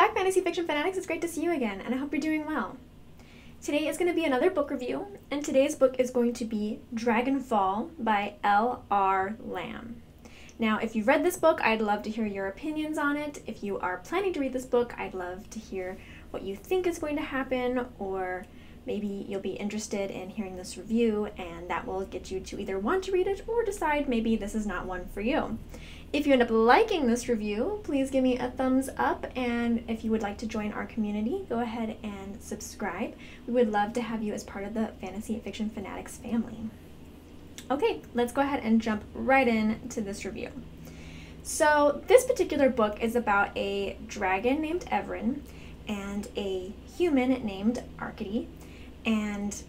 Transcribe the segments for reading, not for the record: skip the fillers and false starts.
Welcome back, Fantasy Fiction Fanatics. It's great to see you again, and I hope you're doing well. Today is going to be another book review, and today's book is going to be Dragonfall by L.R. Lamb. Now, if you've read this book, I'd love to hear your opinions on it. If you are planning to read this book, I'd love to hear what you think is going to happen, or maybe you'll be interested in hearing this review, and that will get you to either want to read it or decide maybe this is not one for you. If you end up liking this review, please give me a thumbs up, and if you would like to join our community, go ahead and subscribe. We would love to have you as part of the Fantasy Fiction Fanatics family. Okay, let's go ahead and jump right into this review. So this particular book is about a dragon named Everin and a human named Arcady, and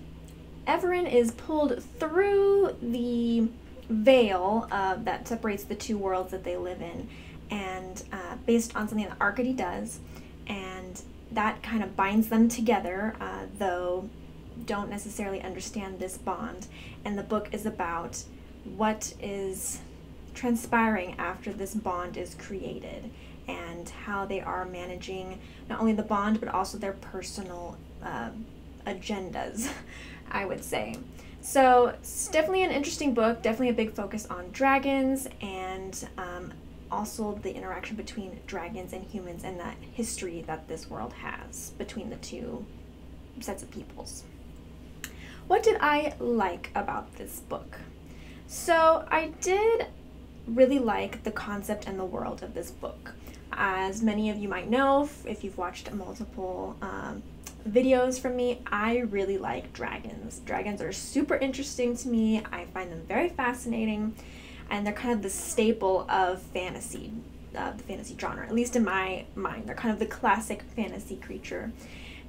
Everin is pulled through the veil that separates the two worlds that they live in, and based on something that Arcady does, and that kind of binds them together, though don't necessarily understand this bond. And the book is about what is transpiring after this bond is created and how they are managing not only the bond but also their personal agendas, I would say. So it's definitely an interesting book, definitely a big focus on dragons, and also the interaction between dragons and humans and that history that this world has between the two sets of peoples. What did I like about this book? So I did really like the concept and the world of this book. As many of you might know, if you've watched multiple videos from me, I really like dragons. Dragons are super interesting to me. I find them very fascinating, and they're kind of the staple of fantasy, the fantasy genre, at least in my mind. They're kind of the classic fantasy creature.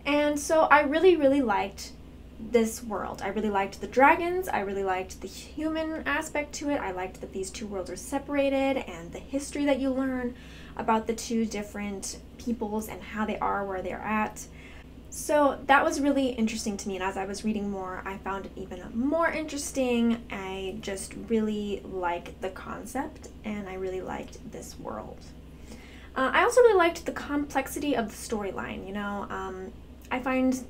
And so I really liked this world. I really liked the dragons. I really liked the human aspect to it. I liked that these two worlds are separated, and the history that you learn about the two different peoples and how they are where they're at. So that was really interesting to me, and as I was reading more, I found it even more interesting. I just really like the concept, and I really liked this world. I also really liked the complexity of the storyline. You know, I find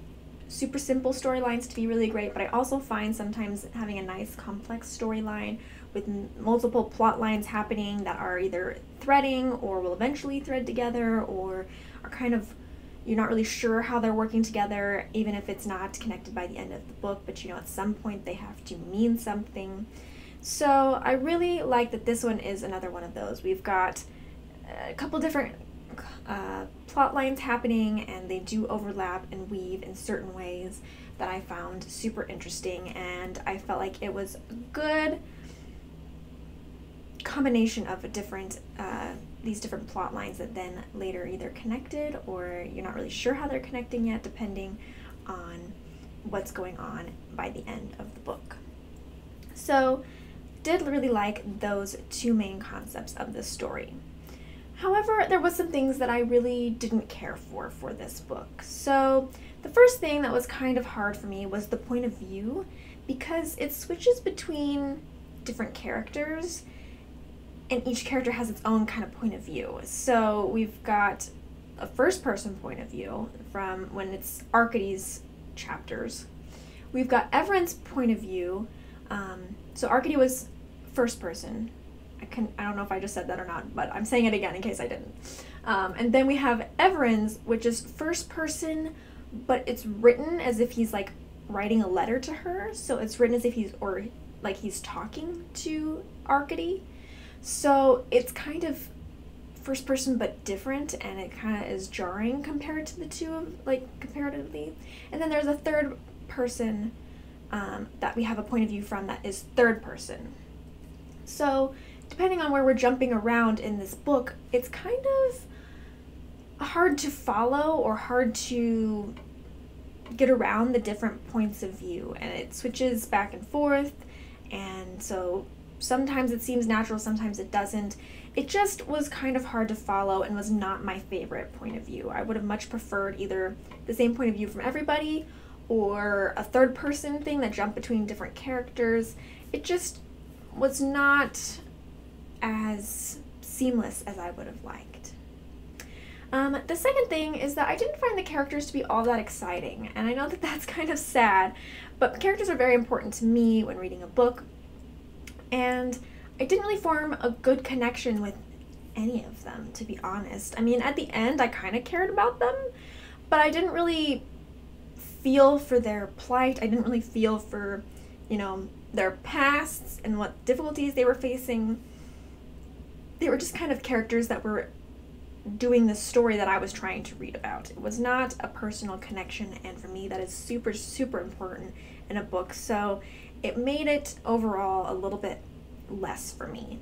super simple storylines to be really great, but I also find sometimes having a nice complex storyline with multiple plot lines happening that are either threading or will eventually thread together, or are kind of, you're not really sure how they're working together, even if it's not connected by the end of the book, but you know at some point they have to mean something. So I really like that this one is another one of those. We've got a couple different plot lines happening, and they do overlap and weave in certain ways that I found super interesting, and I felt like it was a good combination of a different these different plot lines that then later either connected, or you're not really sure how they're connecting yet, depending on what's going on by the end of the book. So did really like those two main concepts of the story. However, there was some things that I really didn't care for this book. So the first thing that was kind of hard for me was the point of view, because it switches between different characters, and each character has its own kind of point of view. So we've got a first-person point of view from when it's Arcady's chapters. We've got Everin's point of view. So Arcady was first person. I don't know if I just said that or not, but I'm saying it again in case I didn't. And then we have Everin's, which is first person, but it's written as if he's like writing a letter to her. So it's written as if he's talking to Arcady. So it's kind of first person but different, and it kind of is jarring compared to the two, comparatively. And then there's a third person that we have a point of view from that is third person. So depending on where we're jumping around in this book, it's kind of hard to follow or hard to get around the different points of view, and it switches back and forth, and so sometimes it seems natural, sometimes it doesn't. It just was kind of hard to follow and was not my favorite point of view. I would have much preferred either the same point of view from everybody or a third person thing that jumped between different characters. It just was not as seamless as I would have liked. The second thing is that I didn't find the characters to be all that exciting, and I know that that's kind of sad, but characters are very important to me when reading a book, and I didn't really form a good connection with any of them, to be honest. I mean, at the end, I kind of cared about them, but I didn't really feel for their plight. I didn't really feel for, you know, their pasts and what difficulties they were facing. They were just kind of characters that were doing the story that I was trying to read about. It was not a personal connection, and for me that is super, super important in a book, so it made it overall a little bit less for me.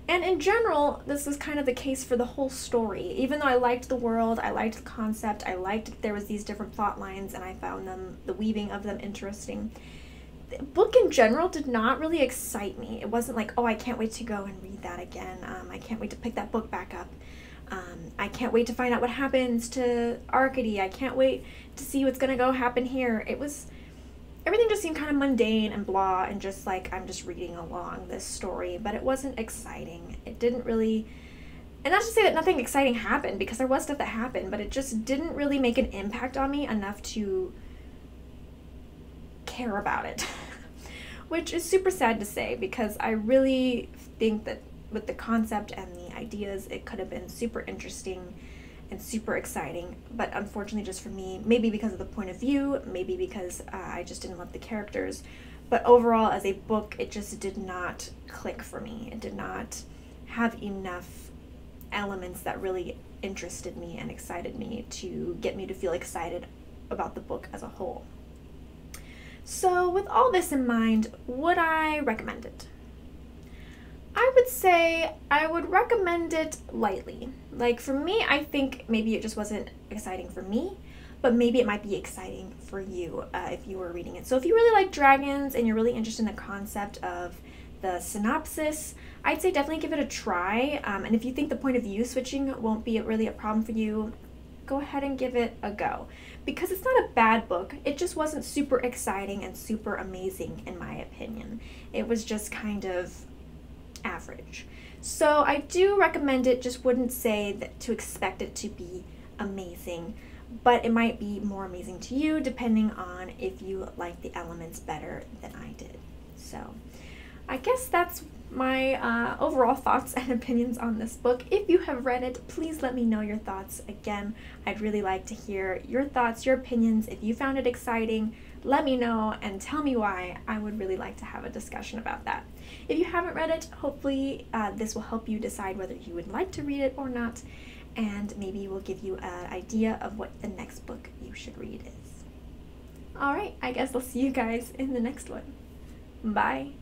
And in general, this was kind of the case for the whole story. Even though I liked the world, I liked the concept, I liked that there was these different plot lines, and I found the weaving of them interesting, the book in general did not really excite me. It wasn't like, oh, I can't wait to go and read that again. I can't wait to pick that book back up. I can't wait to find out what happens to Arcady. I can't wait to see what's gonna go happen here. Everything just seemed kind of mundane and blah, and just like I'm just reading along this story, but it wasn't exciting. It didn't really, and not to say that nothing exciting happened, because there was stuff that happened, but it just didn't really make an impact on me enough to care about it, which is super sad to say, because I really think that with the concept and the ideas, it could have been super interesting and super exciting, but unfortunately just for me, maybe because of the point of view, maybe because I just didn't love the characters, but overall as a book, it just did not click for me. It did not have enough elements that really interested me and excited me to get me to feel excited about the book as a whole. So with all this in mind, would I recommend it? I would say I would recommend it lightly. Like for me, I think maybe it just wasn't exciting for me, but maybe it might be exciting for you if you were reading it. So if you really like dragons and you're really interested in the concept of the synopsis, I'd say definitely give it a try. And if you think the point of view switching won't be really a problem for you, go ahead and give it a go. Because it's not a bad book, it just wasn't super exciting and super amazing in my opinion. It was just kind of average. So I do recommend it, just wouldn't say that to expect it to be amazing, but it might be more amazing to you depending on if you like the elements better than I did. So I guess that's my overall thoughts and opinions on this book. If you have read it, please let me know your thoughts. Again, I'd really like to hear your thoughts, your opinions. If you found it exciting, let me know and tell me why. I would really like to have a discussion about that. If you haven't read it, hopefully this will help you decide whether you would like to read it or not, and maybe will give you an idea of what the next book you should read is. Alright, I guess I'll see you guys in the next one. Bye!